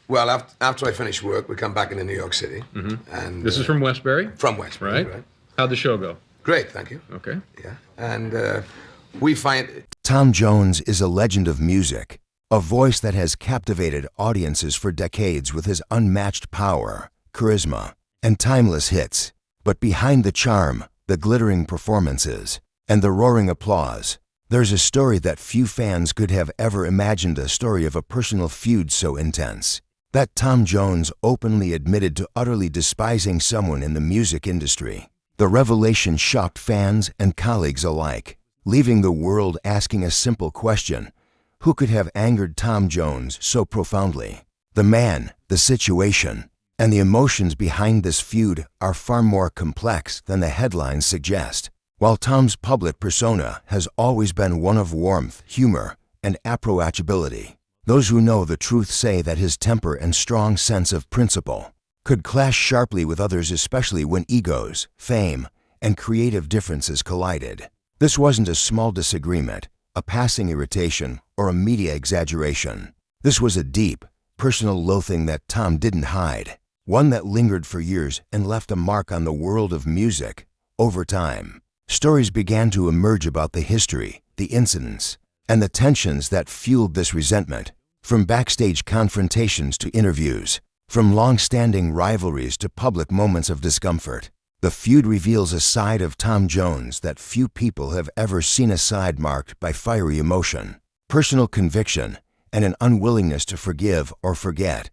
Well, after I finish work, we come back into New York City. And This is from Westbury? from Westbury, Right. How'd the show go? Great, thank you. Okay. Yeah. And we find Tom Jones is a legend of music, a voice that has captivated audiences for decades with his unmatched power, charisma, and timeless hits. But behind the charm, the glittering performances, and the roaring applause, there's a story that few fans could have ever imagined, a story of a personal feud so intense that Tom Jones openly admitted to utterly despising someone in the music industry. The revelation shocked fans and colleagues alike, leaving the world asking a simple question: who could have angered Tom Jones so profoundly? The man, the situation, and the emotions behind this feud are far more complex than the headlines suggest. While Tom's public persona has always been one of warmth, humor, and approachability, those who know the truth say that his temper and strong sense of principle could clash sharply with others, especially when egos, fame, and creative differences collided. This wasn't a small disagreement, a passing irritation, or a media exaggeration. This was a deep, personal loathing that Tom didn't hide, one that lingered for years and left a mark on the world of music. Over time, stories began to emerge about the history, the incidents, and the tensions that fueled this resentment. From backstage confrontations to interviews, from long-standing rivalries to public moments of discomfort, the feud reveals a side of Tom Jones that few people have ever seen, a side marked by fiery emotion, personal conviction, and an unwillingness to forgive or forget.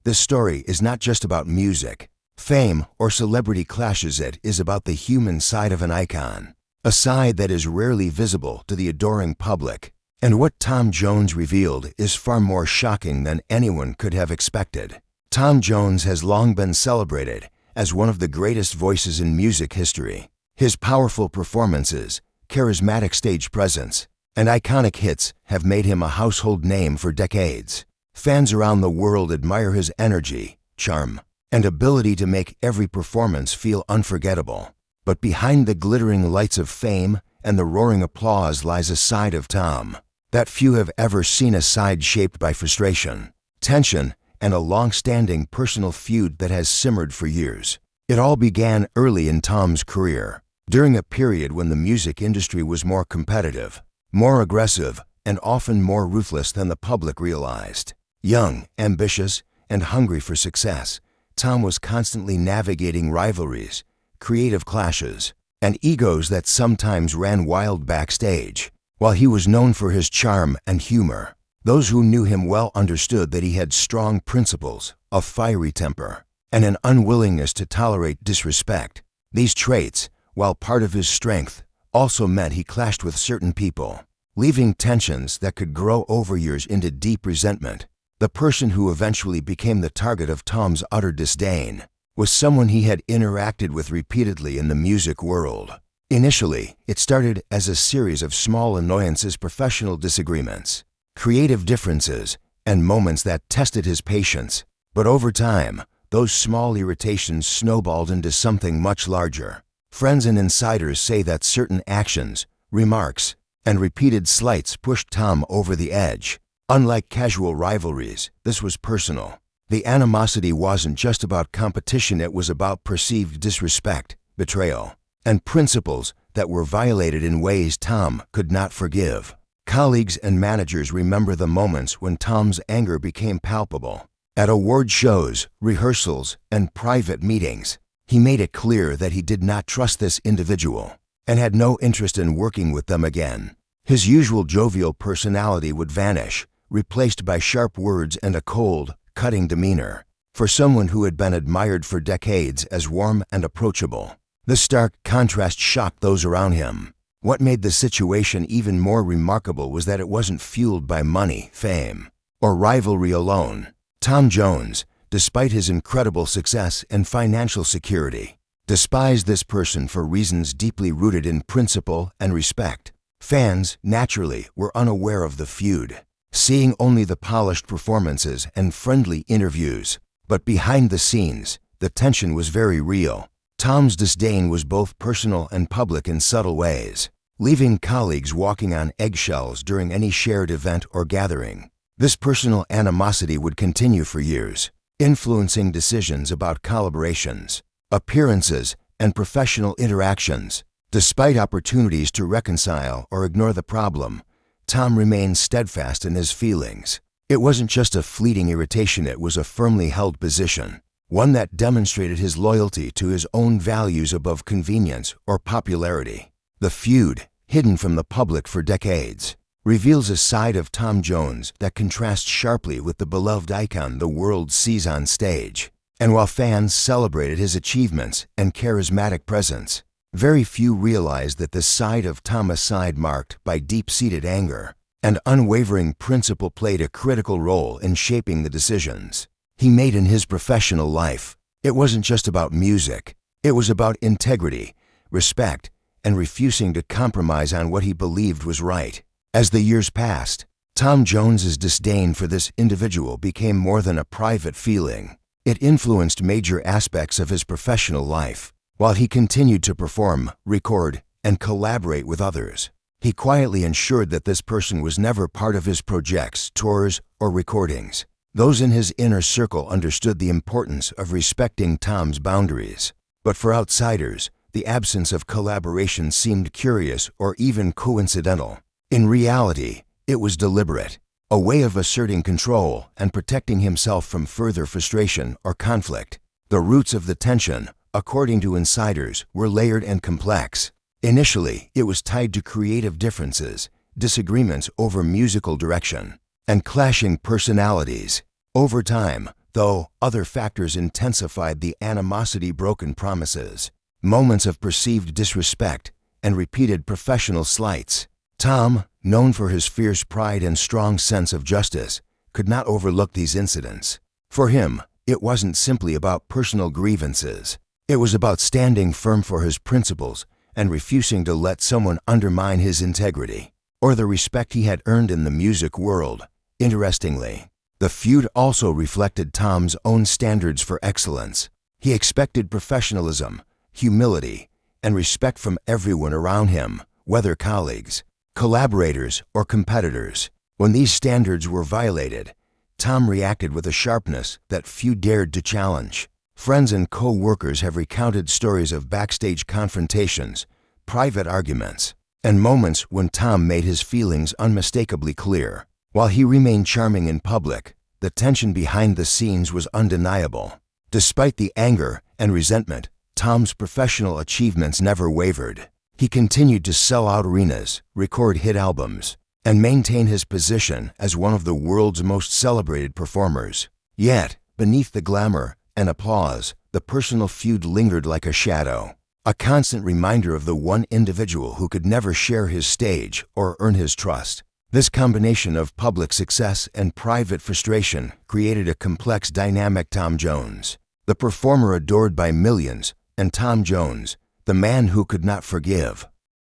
This story is not just about music, fame, or celebrity clashes. It is about the human side of an icon, a side that is rarely visible to the adoring public. And what Tom Jones revealed is far more shocking than anyone could have expected. Tom Jones has long been celebrated as one of the greatest voices in music history. His powerful performances, charismatic stage presence, and iconic hits have made him a household name for decades. Fans around the world admire his energy, charm, and ability to make every performance feel unforgettable. But behind the glittering lights of fame and the roaring applause lies a side of Tom that few have ever seen, a side shaped by frustration, tension, and a long-standing personal feud that has simmered for years. It all began early in Tom's career, during a period when the music industry was more competitive, more aggressive, and often more ruthless than the public realized. Young, ambitious, and hungry for success, Tom was constantly navigating rivalries, creative clashes, and egos that sometimes ran wild backstage. While he was known for his charm and humor, those who knew him well understood that he had strong principles, a fiery temper, and an unwillingness to tolerate disrespect. These traits, while part of his strength, also meant he clashed with certain people, leaving tensions that could grow over years into deep resentment. The person who eventually became the target of Tom's utter disdain was someone he had interacted with repeatedly in the music world. Initially, it started as a series of small annoyances, professional disagreements, creative differences, and moments that tested his patience. But over time, those small irritations snowballed into something much larger. Friends and insiders say that certain actions, remarks, and repeated slights pushed Tom over the edge. Unlike casual rivalries, this was personal. The animosity wasn't just about competition, it was about perceived disrespect, betrayal, and principles that were violated in ways Tom could not forgive. Colleagues and managers remember the moments when Tom's anger became palpable. At award shows, rehearsals, and private meetings, he made it clear that he did not trust this individual and had no interest in working with them again. His usual jovial personality would vanish, replaced by sharp words and a cold, cutting demeanor. For someone who had been admired for decades as warm and approachable, the stark contrast shocked those around him. What made the situation even more remarkable was that it wasn't fueled by money, fame, or rivalry alone. Tom Jones, despite his incredible success and financial security, despised this person for reasons deeply rooted in principle and respect. Fans, naturally, were unaware of the feud, seeing only the polished performances and friendly interviews. But behind the scenes, the tension was very real. Tom's disdain was both personal and public in subtle ways, leaving colleagues walking on eggshells during any shared event or gathering. This personal animosity would continue for years, influencing decisions about collaborations, appearances, and professional interactions. Despite opportunities to reconcile or ignore the problem, Tom remained steadfast in his feelings. It wasn't just a fleeting irritation, it was a firmly held position, one that demonstrated his loyalty to his own values above convenience or popularity. The feud, hidden from the public for decades, reveals a side of Tom Jones that contrasts sharply with the beloved icon the world sees on stage. And while fans celebrated his achievements and charismatic presence, very few realized that this side of Tom, a side marked by deep-seated anger and unwavering principle, played a critical role in shaping the decisions he made in his professional life. It wasn't just about music. It was about integrity, respect, and refusing to compromise on what he believed was right. As the years passed, Tom Jones's disdain for this individual became more than a private feeling. It influenced major aspects of his professional life. While he continued to perform, record, and collaborate with others, he quietly ensured that this person was never part of his projects, tours, or recordings. Those in his inner circle understood the importance of respecting Tom's boundaries. But for outsiders, the absence of collaboration seemed curious or even coincidental. In reality, it was deliberate, a way of asserting control and protecting himself from further frustration or conflict. The roots of the tension, according to insiders, were layered and complex. Initially, it was tied to creative differences, disagreements over musical direction, and clashing personalities. Over time, though, other factors intensified the animosity: broken promises, moments of perceived disrespect, and repeated professional slights. Tom, known for his fierce pride and strong sense of justice, could not overlook these incidents. For him, it wasn't simply about personal grievances. It was about standing firm for his principles and refusing to let someone undermine his integrity or the respect he had earned in the music world. Interestingly, the feud also reflected Tom's own standards for excellence. He expected professionalism, humility, and respect from everyone around him, whether colleagues, collaborators, or competitors. When these standards were violated, Tom reacted with a sharpness that few dared to challenge. Friends and co-workers have recounted stories of backstage confrontations, private arguments, and moments when Tom made his feelings unmistakably clear. While he remained charming in public, the tension behind the scenes was undeniable. Despite the anger and resentment, Tom's professional achievements never wavered. He continued to sell out arenas, record hit albums, and maintain his position as one of the world's most celebrated performers. Yet, beneath the glamour and applause, the personal feud lingered like a shadow, a constant reminder of the one individual who could never share his stage or earn his trust. This combination of public success and private frustration created a complex dynamic: Tom Jones, the performer adored by millions, and Tom Jones, the man who could not forgive.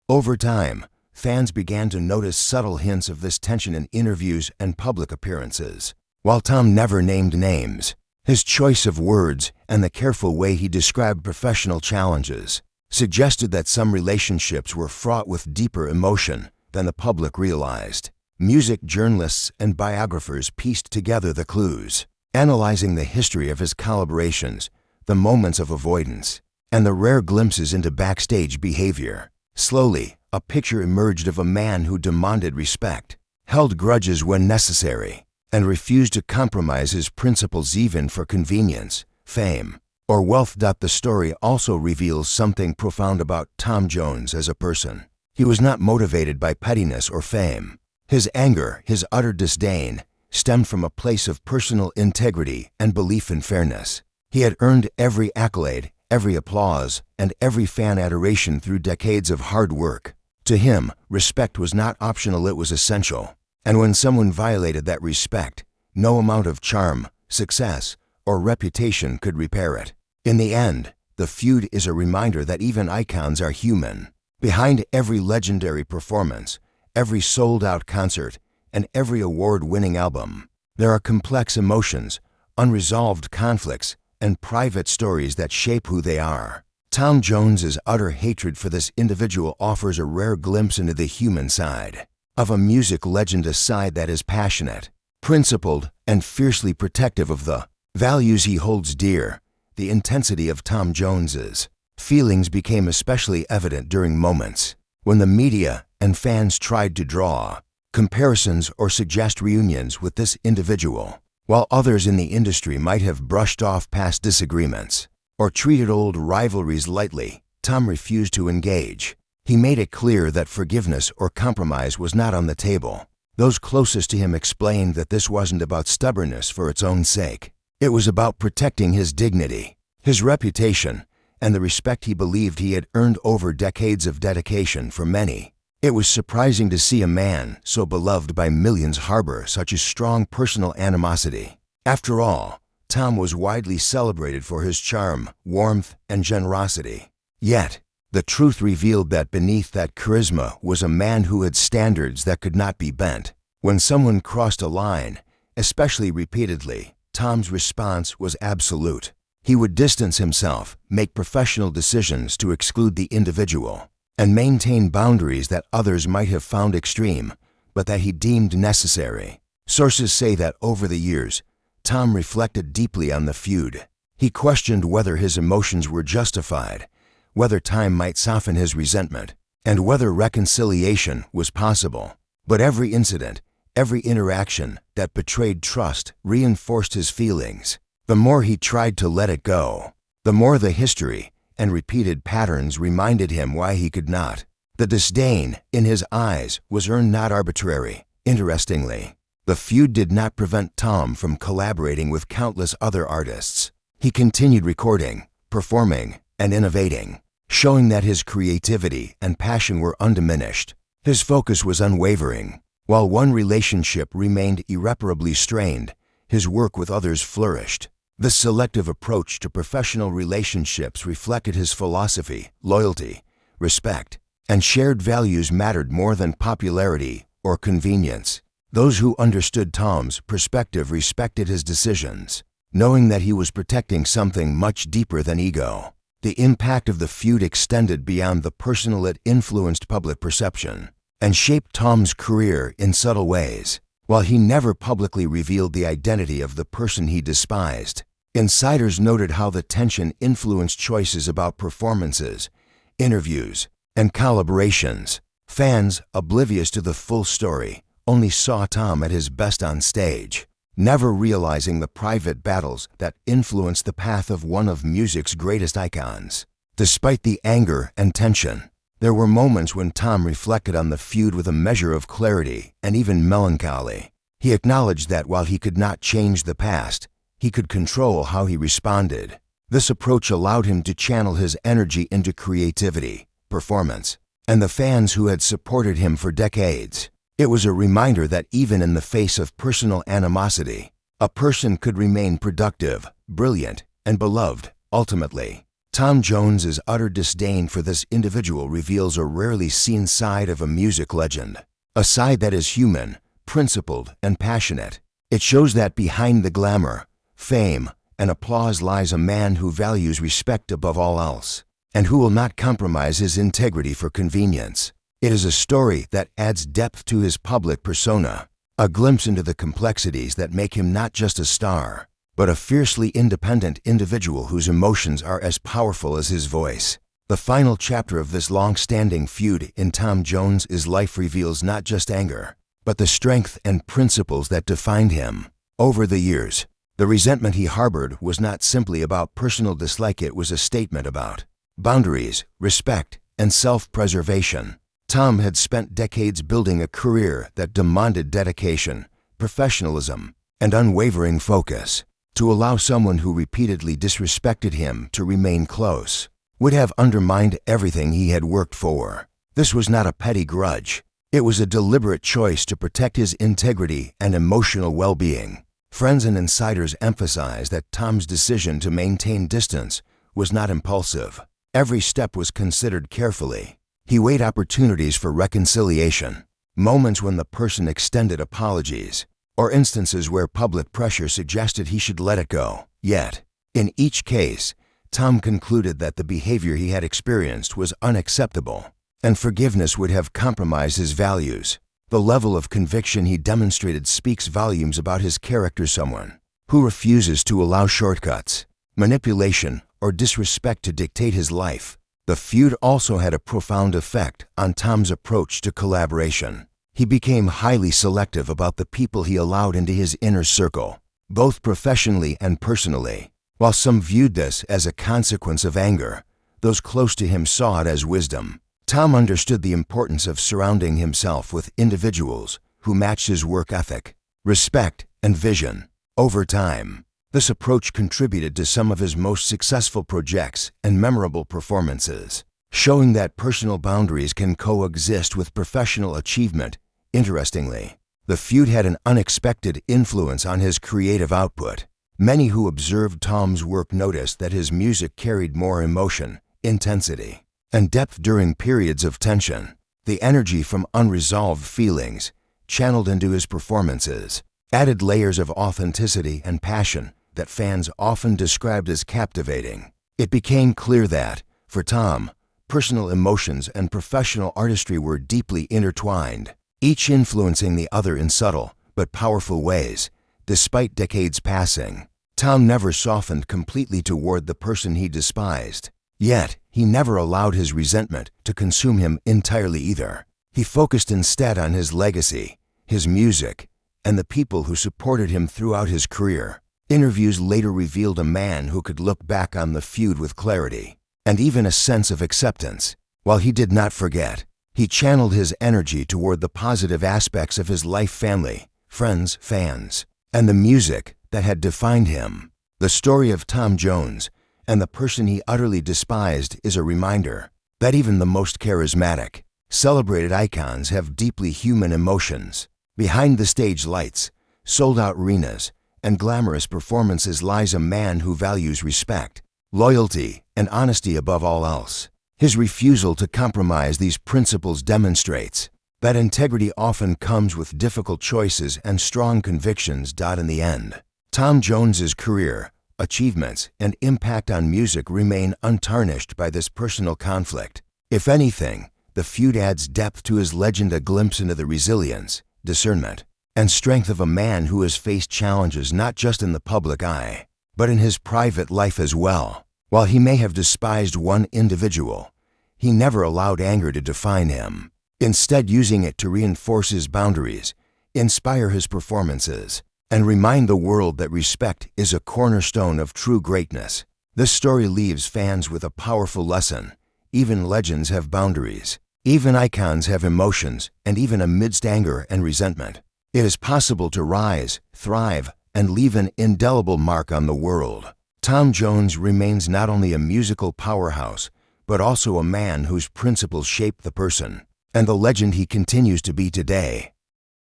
Over time, fans began to notice subtle hints of this tension in interviews and public appearances. While Tom never named names, his choice of words and the careful way he described professional challenges suggested that some relationships were fraught with deeper emotion than the public realized. Music journalists and biographers pieced together the clues, analyzing the history of his collaborations, the moments of avoidance, and the rare glimpses into backstage behavior. Slowly, a picture emerged of a man who demanded respect, held grudges when necessary, and refused to compromise his principles even for convenience, fame, or wealth. The story also reveals something profound about Tom Jones as a person. He was not motivated by pettiness or fame. His anger, his utter disdain, stemmed from a place of personal integrity and belief in fairness. He had earned every accolade, every applause, and every fan adoration through decades of hard work. To him, respect was not optional, it was essential. And when someone violated that respect, no amount of charm, success, or reputation could repair it. In the end, the feud is a reminder that even icons are human. Behind every legendary performance, every sold-out concert, and every award-winning album, there are complex emotions, unresolved conflicts, and private stories that shape who they are. Tom Jones's utter hatred for this individual offers a rare glimpse into the human side of a music legend, a side that is passionate, Principled and fiercely protective of the values he holds dear, the intensity of Tom Jones's feelings became especially evident during moments when the media and fans tried to draw comparisons or suggest reunions with this individual, while others in the industry might have brushed off past disagreements or treated old rivalries lightly. Tom refused to engage. He made it clear that forgiveness or compromise was not on the table. Those closest to him explained that this wasn't about stubbornness for its own sake. It was about protecting his dignity, his reputation, and the respect he believed he had earned over decades of dedication for many. It was surprising to see a man so beloved by millions harbor such a strong personal animosity. After all, Tom was widely celebrated for his charm, warmth, and generosity. Yet, the truth revealed that beneath that charisma was a man who had standards that could not be bent. When someone crossed a line, especially repeatedly, Tom's response was absolute. He would distance himself, make professional decisions to exclude the individual, and maintain boundaries that others might have found extreme, but that he deemed necessary. Sources say that over the years, Tom reflected deeply on the feud. He questioned whether his emotions were justified, whether time might soften his resentment, and whether reconciliation was possible. But every incident, every interaction that betrayed trust reinforced his feelings. The more he tried to let it go, the more the history and repeated patterns reminded him why he could not. The disdain in his eyes was earned not arbitrary. Interestingly, the feud did not prevent Tom from collaborating with countless other artists. He continued recording, performing, and innovating, showing that his creativity and passion were undiminished. His focus was unwavering. While one relationship remained irreparably strained, his work with others flourished. This selective approach to professional relationships reflected his philosophy. Loyalty, respect, and shared values mattered more than popularity or convenience. Those who understood Tom's perspective respected his decisions, knowing that he was protecting something much deeper than ego. The impact of the feud extended beyond the personal. It influenced public perception and shaped Tom's career in subtle ways. While he never publicly revealed the identity of the person he despised, insiders noted how the tension influenced choices about performances, interviews, and collaborations. Fans, oblivious to the full story, only saw Tom at his best on stage, never realizing the private battles that influenced the path of one of music's greatest icons. Despite the anger and tension, there were moments when Tom reflected on the feud with a measure of clarity and even melancholy. He acknowledged that while he could not change the past, he could control how he responded. This approach allowed him to channel his energy into creativity, performance, and the fans who had supported him for decades. It was a reminder that even in the face of personal animosity, a person could remain productive, brilliant, and beloved. Ultimately, Tom Jones's utter disdain for this individual reveals a rarely seen side of a music legend, a side that is human, principled, and passionate. It shows that behind the glamour, fame, and applause lies a man who values respect above all else, and who will not compromise his integrity for convenience. It is a story that adds depth to his public persona, a glimpse into the complexities that make him not just a star, but a fiercely independent individual whose emotions are as powerful as his voice. The final chapter of this long-standing feud in Tom Jones's life reveals not just anger, but the strength and principles that defined him. Over the years, the resentment he harbored was not simply about personal dislike. It was a statement about boundaries, respect, and self-preservation. Tom had spent decades building a career that demanded dedication, professionalism, and unwavering focus. To allow someone who repeatedly disrespected him to remain close would have undermined everything he had worked for. This was not a petty grudge. It was a deliberate choice to protect his integrity and emotional well-being. Friends and insiders emphasize that Tom's decision to maintain distance was not impulsive. Every step was considered carefully. He weighed opportunities for reconciliation, moments when the person extended apologies, or instances where public pressure suggested he should let it go. Yet, in each case, Tom concluded that the behavior he had experienced was unacceptable, and forgiveness would have compromised his values. The level of conviction he demonstrated speaks volumes about his character, someone who refuses to allow shortcuts, manipulation, or disrespect to dictate his life. The feud also had a profound effect on Tom's approach to collaboration. He became highly selective about the people he allowed into his inner circle, both professionally and personally. While some viewed this as a consequence of anger, those close to him saw it as wisdom. Tom understood the importance of surrounding himself with individuals who matched his work ethic, respect, and vision. Over time, this approach contributed to some of his most successful projects and memorable performances, showing that personal boundaries can coexist with professional achievement. Interestingly, the feud had an unexpected influence on his creative output. Many who observed Tom's work noticed that his music carried more emotion, intensity, and depth during periods of tension. The energy from unresolved feelings, channeled into his performances, added layers of authenticity and passion that fans often described as captivating. It became clear that, for Tom, personal emotions and professional artistry were deeply intertwined, each influencing the other in subtle but powerful ways. Despite decades passing, Tom never softened completely toward the person he despised. Yet, he never allowed his resentment to consume him entirely either. He focused instead on his legacy, his music, and the people who supported him throughout his career. Interviews later revealed a man who could look back on the feud with clarity and even a sense of acceptance. While he did not forget, he channeled his energy toward the positive aspects of his life, family, friends, fans, and the music that had defined him. The story of Tom Jones and the person he utterly despised is a reminder that even the most charismatic, celebrated icons have deeply human emotions. Behind the stage lights, sold-out arenas, and glamorous performances lies a man who values respect, loyalty, and honesty above all else. His refusal to compromise these principles demonstrates that integrity often comes with difficult choices and strong convictions. In the end, Tom Jones's career, achievements, and impact on music remain untarnished by this personal conflict. If anything, the feud adds depth to his legend, a glimpse into the resilience, discernment, and strength of a man who has faced challenges not just in the public eye, but in his private life as well. While he may have despised one individual, he never allowed anger to define him, instead using it to reinforce his boundaries, inspire his performances, and remind the world that respect is a cornerstone of true greatness. This story leaves fans with a powerful lesson. Even legends have boundaries. Even icons have emotions, and even amidst anger and resentment, it is possible to rise, thrive, and leave an indelible mark on the world. Tom Jones remains not only a musical powerhouse, but also a man whose principles shaped the person and the legend he continues to be today.